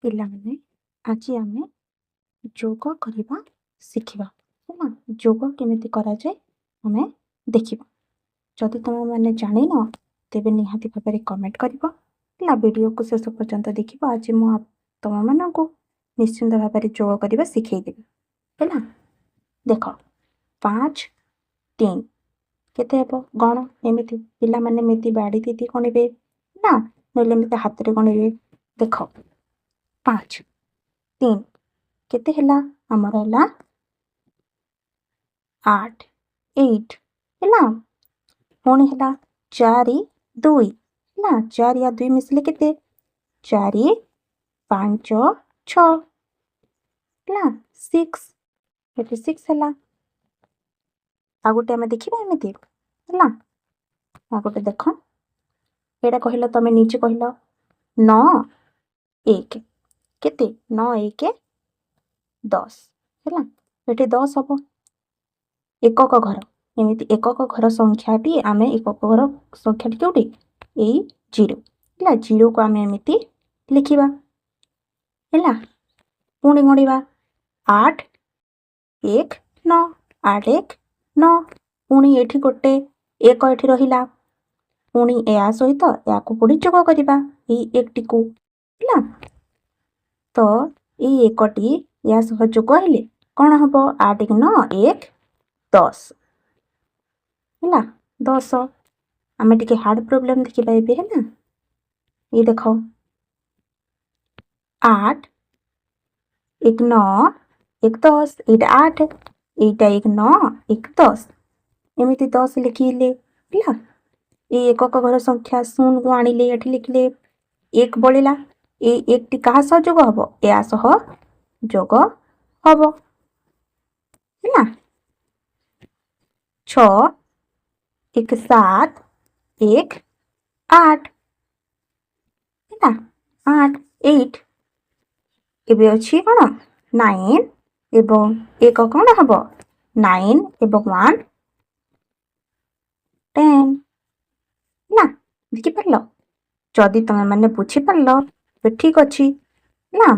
ପିଲାମାନେ ଆଜି ଆମେ ଯୋଗ କରିବା ଶିଖିବା ହେଲା। ଯୋଗ କେମିତି କରାଯାଏ ଆମେ ଦେଖିବା। ଯଦି ତୁମେମାନେ ଜାଣିନ ତେବେ ନିହାତି ଭାବରେ କମେଣ୍ଟ କରିବ ହେଲା। ଭିଡ଼ିଓକୁ ଶେଷ ପର୍ଯ୍ୟନ୍ତ ଦେଖିବ। ଆଜି ମୁଁ ତୁମମାନଙ୍କୁ ନିଶ୍ଚିନ୍ତ ଭାବରେ ଯୋଗ କରିବା ଶିଖେଇଦେବି ହେଲା। ଦେଖ 5 3 କେତେ ହେବ ଗଣ। ଏମିତି ପିଲାମାନେ ଏମିତି ବାଡ଼ି ଦିଦି ଗଣିବେ ନା, ନହେଲେ ଏମିତି ହାତରେ ଗଣିବେ। ଦେଖ 5 3 କେତେ ହେଲା ଆମର ହେଲା 8 8 ହେଲା। ପୁଣି ହେଲା 4 2 ହେଲା। 4 ଆଉ 2 ମିଶିଲେ କେତେ 4 5 6 ହେଲା। 6 ଏଠି 6 ହେଲା। ଆଉ ଗୋଟେ ଆମେ ଦେଖିବା ଏମିତି ହେଲା। ଆଉ ଗୋଟେ ଦେଖ, ଏଇଟା କହିଲ ତମେ ନିଜେ କହିଲ 9 1 କେତେ 9 1 10 ହେଲା। ଏଠି 10 ହବ। ଏକକ ଘର, ଏମିତି ଏକକ ଘର ସଂଖ୍ୟାଟି ଆମେ ଏକକ ଘର ସଂଖ୍ୟାଟି କେଉଁଠି ଏଇ 0 ହେଲା। 0କୁ ଆମେ ଏମିତି ଲେଖିବା ହେଲା। ପୁଣି ଗଣିବା 8 1 9 8 1 9। ପୁଣି ଏଠି ଗୋଟେ 1 ଏଠି ରହିଲା। ପୁଣି ଏହା ସହିତ ଏହାକୁ ପୁଣି ଯୋଗ କରିବା ଏଇ 1ଟିକୁ ହେଲା। ତ ଏଇ 1ଟି ଏହା ସହ ଯୋଗ ହେଲେ କ'ଣ ହବ 8 1 9 1 10 ହେଲା। 10 ଆମେ ଟିକେ ହାର୍ଡ ପ୍ରୋବ୍ଲେମ ଦେଖିବା ଏବେ ହେଲା। ये देखो 8 1 9 1 10 ଏଇଟା 8 ଏଇଟା 1 9 1 10 ଏମିତି 10 ଲେଖିଲେ ହେଲା। ଏଇ ଏକକ ଘର ସଂଖ୍ୟା 0କୁ ଆଣିଲେ ଏଠି ଲେଖିଲେ 1 ବଳିଲା। ଏଇ 1ଟି କାହା ସହ ଯୋଗ ହବ ଏହା ସହ ଯୋଗ ହବ ହେଲା। 6 1 7 1 8 ହେଲା। 8 8 ଏବେ ଅଛି କ'ଣ 9 ଏବଂ 1 କ'ଣ ହବ 9 ଏବଂ 1 10 ହେଲା। ଦେଖିପାରିଲ? ଯଦି ତମେ ମାନେ ବୁଝିପାରିଲ ତେବେ ଠିକ୍ ଅଛି ନା।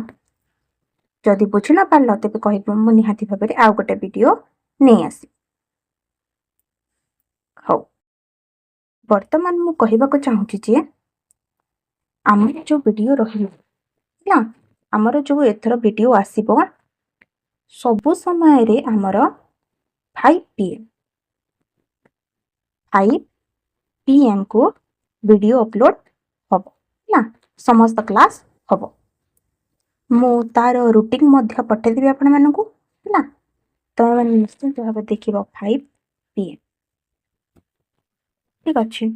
ଯଦି ବୁଝି ନ ପାରିଲ ତେବେ କହିବ, ମୁଁ ନିହାତି ଭାବରେ ଆଉ ଗୋଟେ ଭିଡ଼ିଓ ନେଇ ଆସିବି। ହଉ, ବର୍ତ୍ତମାନ ମୁଁ କହିବାକୁ ଚାହୁଁଛି ଯେ ଆମର ଯେଉଁ ଭିଡ଼ିଓ ରହିବ ହେଲା, ଆମର ଯେଉଁ ଏଥର ଭିଡ଼ିଓ ଆସିବ ସବୁ ସମୟରେ ଆମର 5 PM କୁ ଭିଡ଼ିଓ ଅପଲୋଡ଼ ହବ ହେଲା। ସମସ୍ତ କ୍ଲାସ୍ ହବ। ମୁଁ ତାର ରୁଟିନ୍ ମଧ୍ୟ ପଠାଇଦେବି ଆପଣମାନଙ୍କୁ ହେଲା। ତୁମେମାନେ ନିଶ୍ଚିନ୍ତ ଭାବେ ଦେଖିବ 5 PM। ଠିକ୍ ଅଛି।